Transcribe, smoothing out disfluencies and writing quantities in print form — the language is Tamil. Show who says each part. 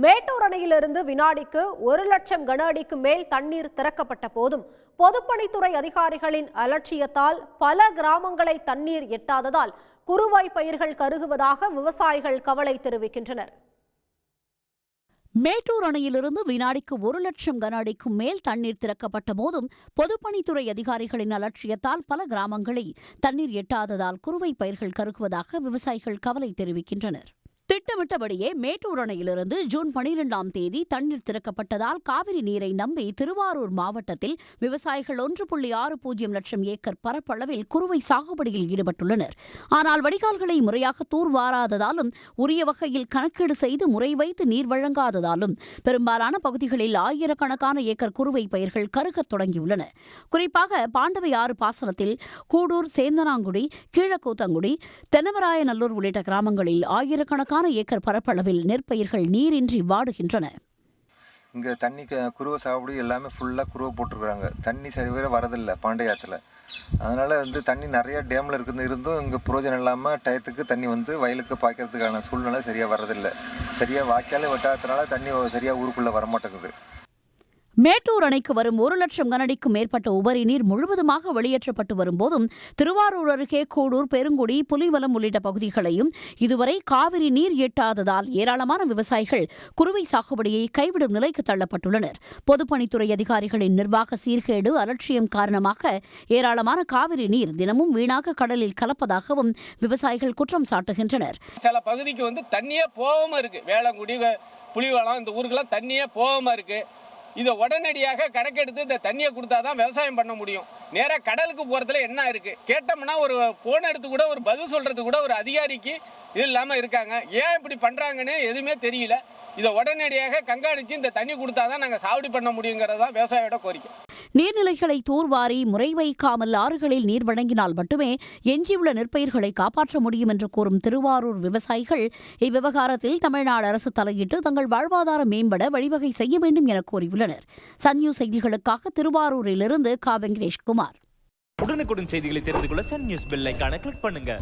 Speaker 1: மேட்டூர் அணையிலிருந்து வினாடிக்கு 1,00,000 கன அடிக்கு மேல் தண்ணீர் திறக்கப்பட்ட போதும் பொதுப்பணித்துறை அதிகாரிகளின் அலட்சியத்தால் பல கிராமங்களை தண்ணீர் எட்டாததால் குறுவாய் பயிர்கள் கருகுவதாக விவசாயிகள் கவலை தெரிவிக்கின்றனர்.
Speaker 2: மேட்டூர் அணையிலிருந்து வினாடிக்கு 1,00,000 கன அடிக்கும் மேல் தண்ணீர் திறக்கப்பட்ட போதும் பொதுப்பணித்துறை அதிகாரிகளின் அலட்சியத்தால் பல கிராமங்களை தண்ணீர் எட்டாததால் குறுவை பயிர்கள் கருகுவதாக விவசாயிகள் கவலை தெரிவிக்கின்றனர். திட்டமிட்டபடியே மேட்டூர் அணையிலிருந்து ஜூன் 12ஆம் தேதி தண்ணீர் திறக்கப்பட்டதால் காவிரி நீரை நம்பி திருவாரூர் மாவட்டத்தில் விவசாயிகள் 1.60 லட்சம் ஏக்கர் பரப்பளவில் குறுவை சாகுபடியில் ஈடுபட்டுள்ளனர். ஆனால் வடிகால்களை முறையாக தூர்வாராததாலும் உரிய வகையில் கணக்கீடு செய்து முறை வைத்து நீர் வழங்காததாலும் பெரும்பாலான பகுதிகளில் ஆயிரக்கணக்கான ஏக்கர் குறுவை பயிர்கள் கருகத் தொடங்கியுள்ளன. குறிப்பாக பாண்டவை ஆறு பாசனத்தில் கூடூர், சேந்தனாங்குடி, கீழக்கூத்தங்குடி, தென்னவராயநல்லூர் உள்ளிட்ட கிராமங்களில் ஆயிரக்கணக்கான ஏக்கர் பரப்பளவில் நெற்பயிர்கள் நீரின்றி வாடுகின்றன.
Speaker 3: இங்க தண்ணி குருவை சாகுபடி எல்லாமே ஃபுல்லா குருவை போட்டுருக்காங்க. தண்ணி சரிவர வரதில்லை பாண்டையாத்துல. அதனால தண்ணி நிறைய டேம்ல இருந்தும் இங்க புரோஜனம் இல்லாம டயத்துக்கு தண்ணி வயலுக்கு பாய்க்கிறதுக்கான சூழ்நிலை சரியா வரதில்லை. சரியா வாய்க்கால வெட்டாததுனால தண்ணி சரியா ஊருக்குள்ள வரமாட்டேங்குது.
Speaker 2: மேட்டூர் அணைக்கு வரும் 1,00,000 கன அடிக்கும் மேற்பட்ட உபரி நீர் முழுவதுமாக வெளியேற்றப்பட்டு வரும்போதும் திருவாரூர் அருகே கூடூர், பெருங்குடி, புலிவலம் உள்ளிட்ட பகுதிகளையும் இதுவரை காவிரி நீர் எட்டாததால் ஏராளமான விவசாயிகள் குறுவை சாகுபடியை கைவிடும் நிலைக்கு தள்ளப்பட்டுள்ளனர். பொதுப்பணித்துறை அதிகாரிகளின் நிர்வாக சீர்கேடு, அலட்சியம் காரணமாக ஏராளமான காவிரி நீர் தினமும் வீணாக கடலில் கலப்பதாகவும் விவசாயிகள் குற்றம் சாட்டுகின்றனர்.
Speaker 4: சில பகுதிக்கு தண்ணியே போகாம இருக்கு. வேளங்குடி, புலிவலம் இந்த ஊருக்கெல்லாம் தண்ணியே போகாம இருக்கு. இதை உடனடியாக கணக்கெடுத்து இந்த தண்ணியை கொடுத்தாதான் விவசாயம் பண்ண முடியும். நேராக கடலுக்கு போகிறதுல என்ன இருக்குது கேட்டோம்னா ஒரு ஃபோன் எடுத்து கூட ஒரு பதில் சொல்கிறது கூட ஒரு அதிகாரிக்கு இது இல்லாமல் இருக்காங்க. ஏன் இப்படி பண்ணுறாங்கன்னு எதுவுமே தெரியல. இதை உடனடியாக கண்காணித்து இந்த தண்ணி கொடுத்தாதான் நாங்கள் சாகுபடி பண்ண முடியுங்கிறது தான் விவசாயியோட கோரிக்கை.
Speaker 2: நீர்நிலைகளை தூர்வாரி முறை வைக்காமல் ஆறுகளில் நீர் வழங்கினால் மட்டுமே எஞ்சியுள்ள நெற்பயிர்களை காப்பாற்ற முடியும் என்று கூறும் திருவாரூர் விவசாயிகள் இவ்விவகாரத்தில் தமிழ்நாடு அரசு தலையிட்டு தங்கள் வாழ்வாதாரம் மேம்பட வழிவகை செய்ய வேண்டும் என கூறியுள்ளனர். சன் நியூஸ் செய்திகளுக்காக திருவாரூரிலிருந்து வெங்கடேஷ்குமார்.
Speaker 5: உடனுக்குடன் செய்திகளை தெரிந்து கொள்ள சன் நியூஸ் பெல் ஐகானை கிளிக் பண்ணுங்க.